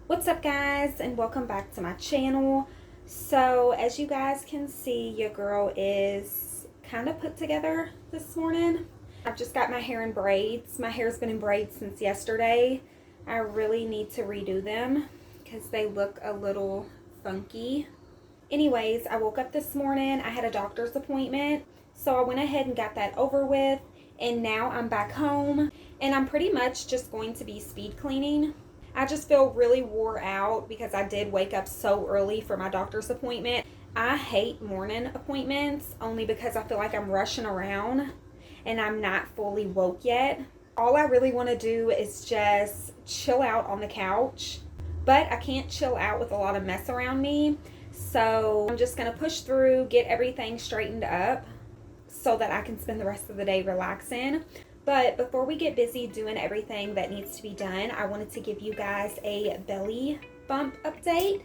What's up, guys, and welcome back to my channel. So as you guys can see, your girl is kind of put together this morning. I've just got my hair in braids. My hair's been in braids since yesterday. I really need to redo them because they look a little funky. Anyways, I woke up this morning. I had a doctor's appointment, so I went ahead and got that over with, and now I'm back home and I'm pretty much just going to be speed cleaning. I just feel really wore out because I did wake up so early for my doctor's appointment. I hate morning appointments only because I feel like I'm rushing around and I'm not fully woke yet. All I really want to do is just chill out on the couch, but I can't chill out with a lot of mess around me. So I'm just going to push through, get everything straightened up so that I can spend the rest of the day relaxing. But before we get busy doing everything that needs to be done, I wanted to give you guys a belly bump update.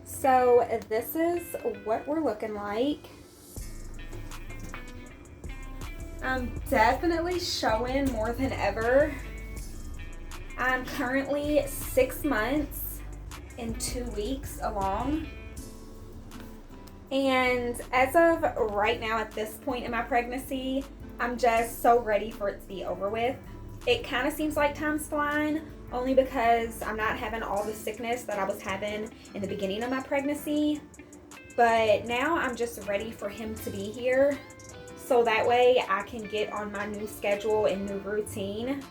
So this is what we're looking like. I'm definitely showing more than ever. I'm currently 6 months and 2 weeks along. And as of right now, at this point in my pregnancy, I'm just so ready for it to be over with. It kind of seems like time's flying, only because I'm not having all the sickness that I was having in the beginning of my pregnancy. But now I'm just ready for him to be here, so that way I can get on my new schedule and new routine.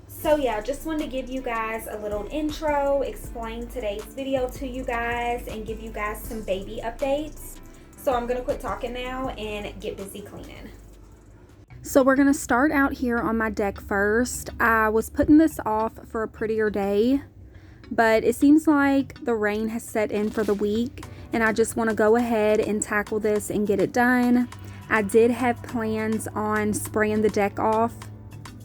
So yeah, just wanted to give you guys a little intro, explain today's video to you guys, and give you guys some baby updates. So I'm gonna quit talking now and get busy cleaning. So we're going to start out here on my deck first. I was putting this off for a prettier day, but it seems like the rain has set in for the week, and I just want to go ahead and tackle this and get it done. I did have plans on spraying the deck off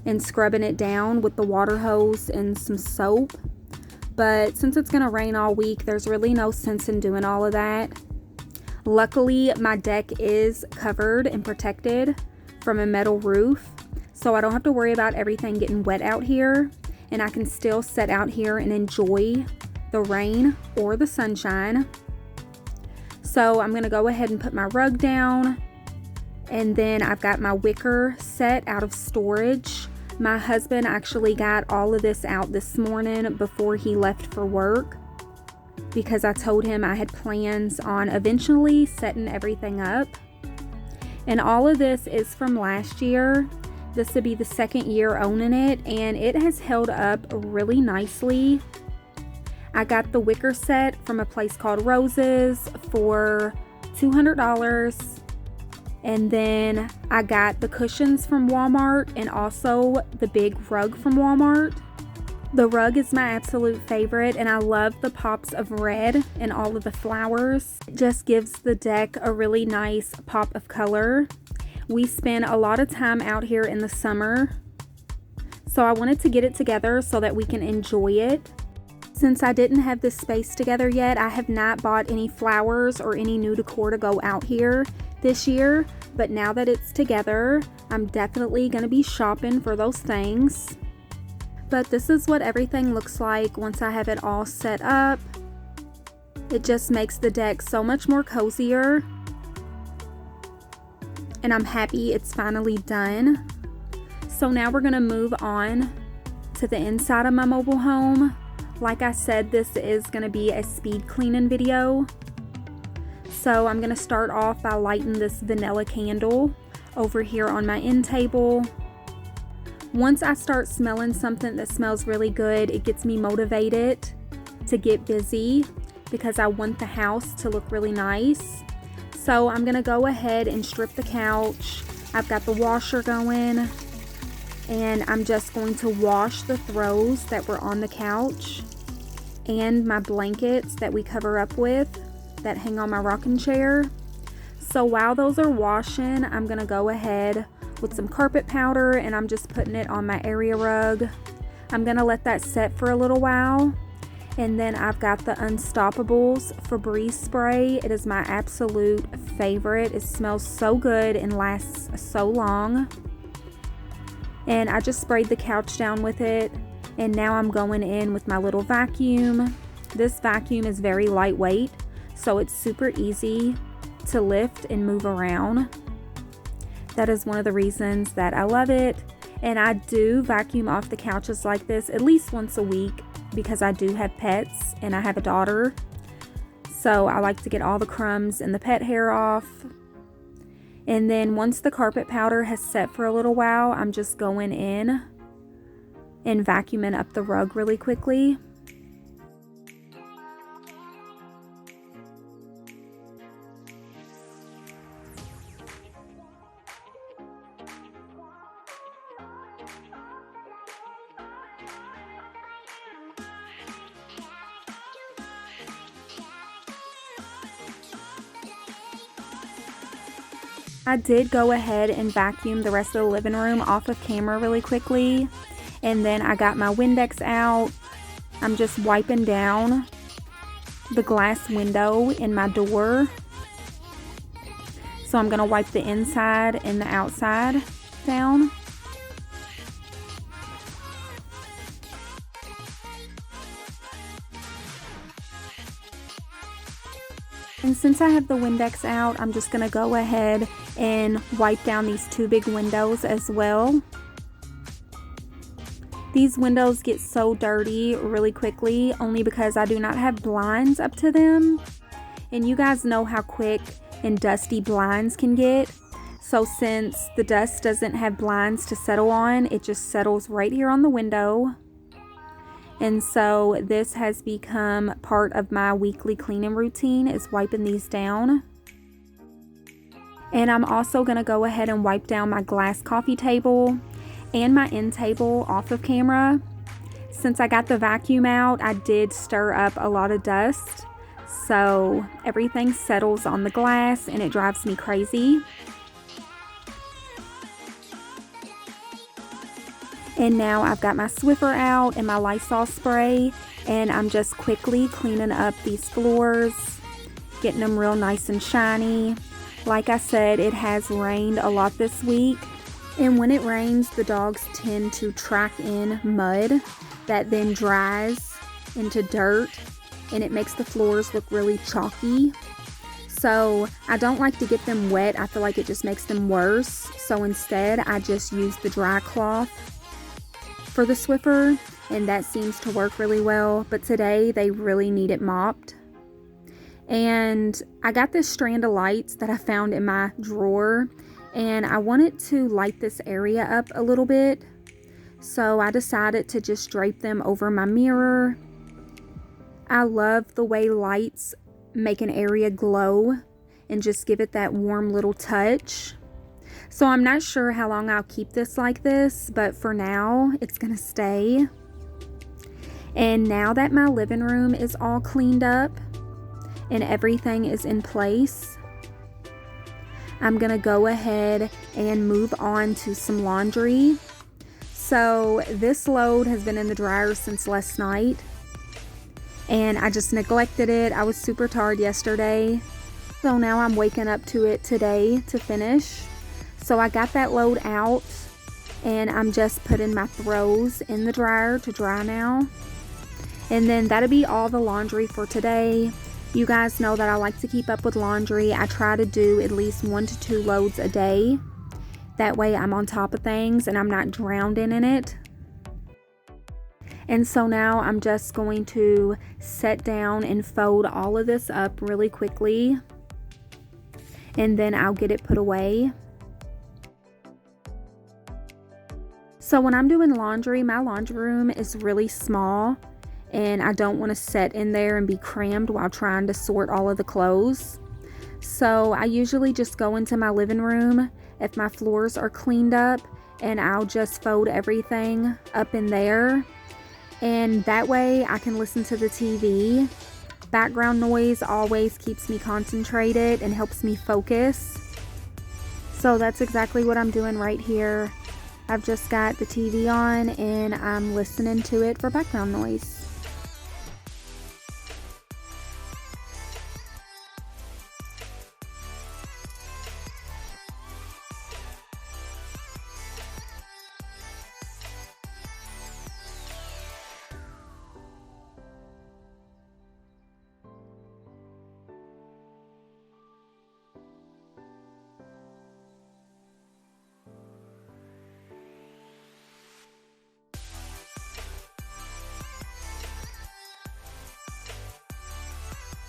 and scrubbing it down with the water hose and some soap, but since it's going to rain all week, there's really no sense in doing all of that. Luckily, my deck is covered and protected from a metal roof, so I don't have to worry about everything getting wet out here, and I can still sit out here and enjoy the rain or the sunshine. So I'm gonna go ahead and put my rug down, and then I've got my wicker set out of storage. My husband actually got all of this out this morning before he left for work, because I told him I had plans on eventually setting everything up. And all of this is from last year. This would be the second year owning it, and it has held up really nicely. I got the wicker set from a place called Roses for $200. And then I got the cushions from Walmart and also the big rug from Walmart. The rug is my absolute favorite, and I love the pops of red and all of the flowers. It just gives the deck a really nice pop of color. We spend a lot of time out here in the summer, so I wanted to get it together so that we can enjoy it. Since I didn't have this space together yet, I have not bought any flowers or any new decor to go out here this year, but now that it's together, I'm definitely going to be shopping for those things. But this is what everything looks like once I have it all set up. It just makes the deck so much more cozier, and I'm happy it's finally done. So now we're going to move on to the inside of my mobile home. Like I said, this is going to be a speed cleaning video. So I'm going to start off by lighting this vanilla candle over here on my end table. Once I start smelling something that smells really good, it gets me motivated to get busy because I want the house to look really nice. So I'm going to go ahead and strip the couch. I've got the washer going, and I'm just going to wash the throws that were on the couch and my blankets that we cover up with that hang on my rocking chair. So while those are washing, I'm going to go ahead with some carpet powder, and I'm just putting it on my area rug. I'm gonna let that set for a little while, and then I've got the Unstoppables Febreze spray. It is my absolute favorite. It smells so good and lasts so long, and I just sprayed the couch down with it. And now I'm going in with my little vacuum. This vacuum is very lightweight, so it's super easy to lift and move around. That is one of the reasons that I love it. And I do vacuum off the couches like this at least once a week because I do have pets and I have a daughter. So I like to get all the crumbs and the pet hair off. And then once the carpet powder has set for a little while, I'm just going in and vacuuming up the rug really quickly. I did go ahead and vacuum the rest of the living room off of camera really quickly. And then I got my Windex out. I'm just wiping down the glass window in my door. So I'm going to wipe the inside and the outside down. And since I have the Windex out, I'm just going to go ahead and wipe down these two big windows as well. These windows get so dirty really quickly only because I do not have blinds up to them. And you guys know how quick and dusty blinds can get. So since the dust doesn't have blinds to settle on, it just settles right here on the window. And so this has become part of my weekly cleaning routine, is wiping these down. And I'm also going to go ahead and wipe down my glass coffee table and my end table off of camera. Since I got the vacuum out, I did stir up a lot of dust. So everything settles on the glass and it drives me crazy. And now I've got my Swiffer out and my Lysol spray, and I'm just quickly cleaning up these floors, getting them real nice and shiny. Like I said, it has rained a lot this week, and when it rains, the dogs tend to track in mud that then dries into dirt, and it makes the floors look really chalky. So I don't like to get them wet. I feel like it just makes them worse. So instead, I just use the dry cloth for the Swiffer, and that seems to work really well. But today they really need it mopped. And I got this strand of lights that I found in my drawer, and I wanted to light this area up a little bit. So I decided to just drape them over my mirror. I love the way lights make an area glow and just give it that warm little touch. So I'm not sure how long I'll keep this like this, but for now, it's gonna stay. And now that my living room is all cleaned up and everything is in place, I'm gonna go ahead and move on to some laundry. So this load has been in the dryer since last night, and I just neglected it. I was super tired yesterday, so now I'm waking up to it today to finish. So I got that load out, and I'm just putting my throws in the dryer to dry now. And then that'll be all the laundry for today. You guys know that I like to keep up with laundry. I try to do at least 1 to 2 loads a day. That way I'm on top of things and I'm not drowned in it. And so now I'm just going to set down and fold all of this up really quickly, and then I'll get it put away. So when I'm doing laundry, my laundry room is really small, and I don't want to sit in there and be crammed while trying to sort all of the clothes. So I usually just go into my living room if my floors are cleaned up, and I'll just fold everything up in there. And that way I can listen to the TV. Background noise always keeps me concentrated and helps me focus. So that's exactly what I'm doing right here. I've just got the TV on and I'm listening to it for background noise.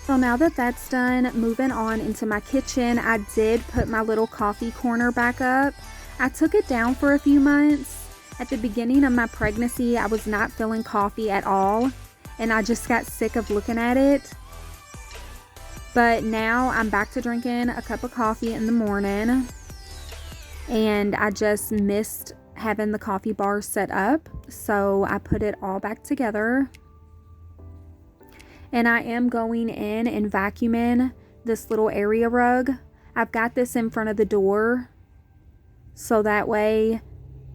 So now that that's done, moving on into my kitchen, I did put my little coffee corner back up. I took it down for a few months. At the beginning of my pregnancy, I was not feeling coffee at all, and I just got sick of looking at it. But now I'm back to drinking a cup of coffee in the morning, and I just missed having the coffee bar set up, so I put it all back together. And I am going in and vacuuming this little area rug. I've got this in front of the door, so that way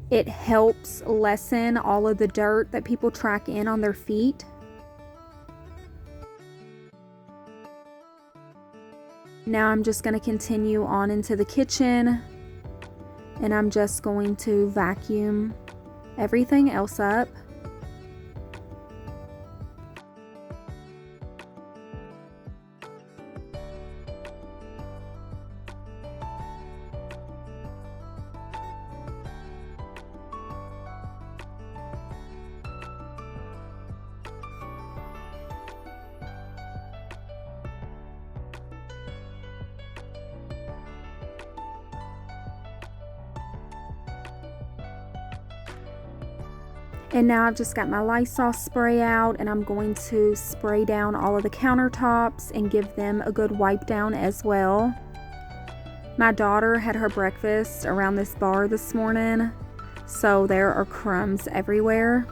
it helps lessen all of the dirt that people track in on their feet. Now I'm just going to continue on into the kitchen, and I'm just going to vacuum everything else up. And now I've just got my Lysol spray out, and I'm going to spray down all of the countertops and give them a good wipe down as well. My daughter had her breakfast around this bar this morning, so there are crumbs everywhere.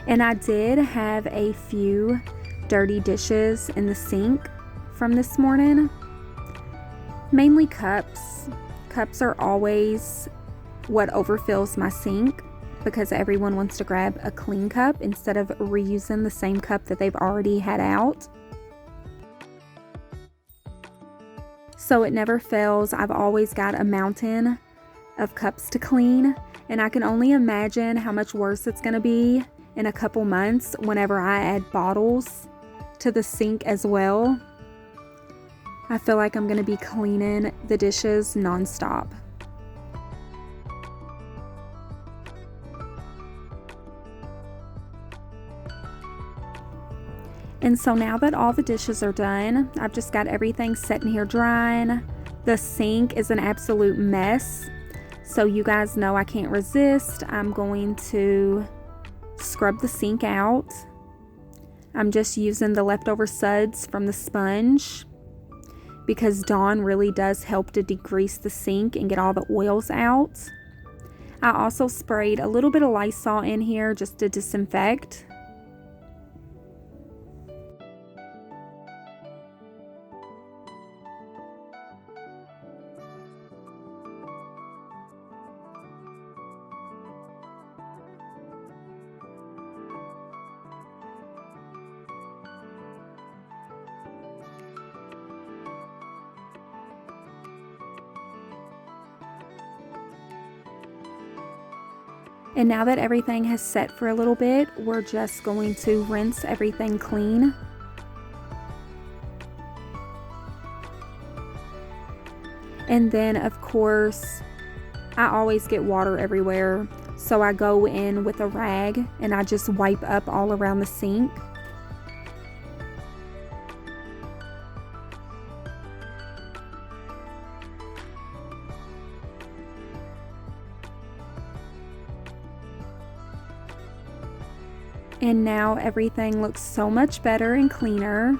And I did have a few dirty dishes in the sink from this morning. Mainly cups. Cups are always what overfills my sink, because everyone wants to grab a clean cup instead of reusing the same cup that they've already had out. So it never fails. I've always got a mountain of cups to clean, and I can only imagine how much worse it's going to be in a couple months whenever I add bottles to the sink as well. I feel like I'm going to be cleaning the dishes nonstop. And so now that all the dishes are done, I've just got everything sitting here drying. The sink is an absolute mess, so you guys know I can't resist. I'm going to scrub the sink out. I'm just using the leftover suds from the sponge, because Dawn really does help to degrease the sink and get all the oils out. I also sprayed a little bit of Lysol in here just to disinfect. And now that everything has set for a little bit, we're just going to rinse everything clean. And then, of course, I always get water everywhere, so I go in with a rag and I just wipe up all around the sink. And now everything looks so much better and cleaner.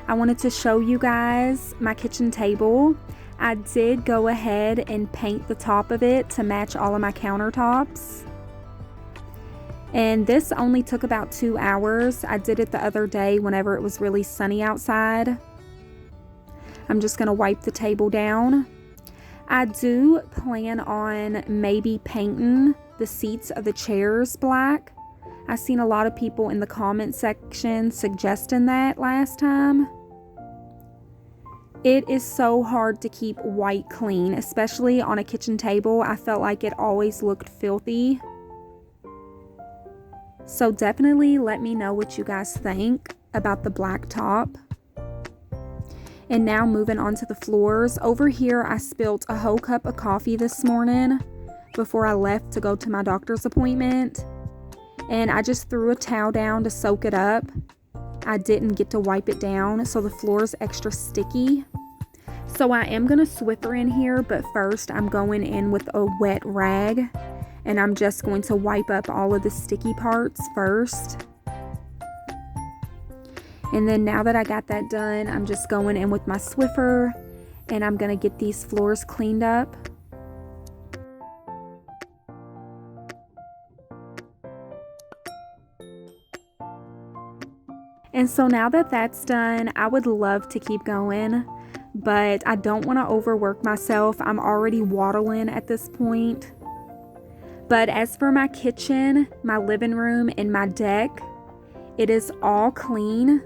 I wanted to show you guys my kitchen table. I did go ahead and paint the top of it to match all of my countertops. And this only took about 2 hours. I did it the other day whenever it was really sunny outside. I'm just going to wipe the table down. I do plan on maybe painting the seats of the chairs black. I've seen a lot of people in the comment section suggesting that last time. It is so hard to keep white clean, especially on a kitchen table. I felt like it always looked filthy. So definitely let me know what you guys think about the black top. And now moving on to the floors. Over here, I spilled a whole cup of coffee this morning before I left to go to my doctor's appointment. and I just threw a towel down to soak it up. I didn't get to wipe it down, so the floor is extra sticky. So I am going to Swiffer in here, but first I'm going in with a wet rag, and I'm just going to wipe up all of the sticky parts first. And then now that I got that done, I'm just going in with my Swiffer, and I'm going to get these floors cleaned up. And so now that that's done, I would love to keep going, but I don't want to overwork myself. I'm already waddling at this point. But as for my kitchen, my living room, and my deck, it is all clean.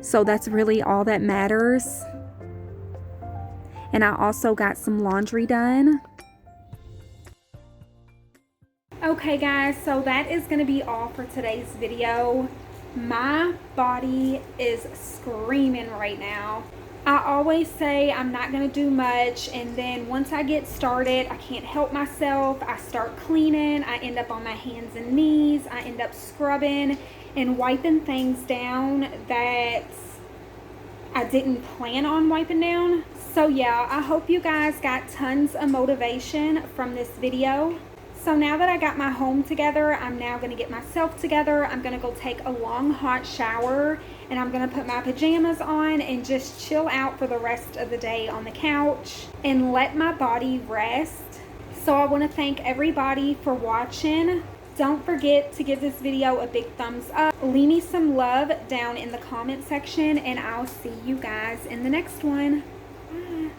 So that's really all that matters. And I also got some laundry done. Okay guys, so that is going to be all for today's video. My body is screaming right now. I always say I'm not going to do much, and then once I get started, I can't help myself. I start cleaning, I end up on my hands and knees, I end up scrubbing and wiping things down that I didn't plan on wiping down. So yeah, I hope you guys got tons of motivation from this video. So now that I got my home together, I'm now going to get myself together. I'm going to go take a long hot shower, and I'm going to put my pajamas on and just chill out for the rest of the day on the couch and let my body rest. So I want to thank everybody for watching. Don't forget to give this video a big thumbs up. Leave me some love down in the comment section, and I'll see you guys in the next one. Bye.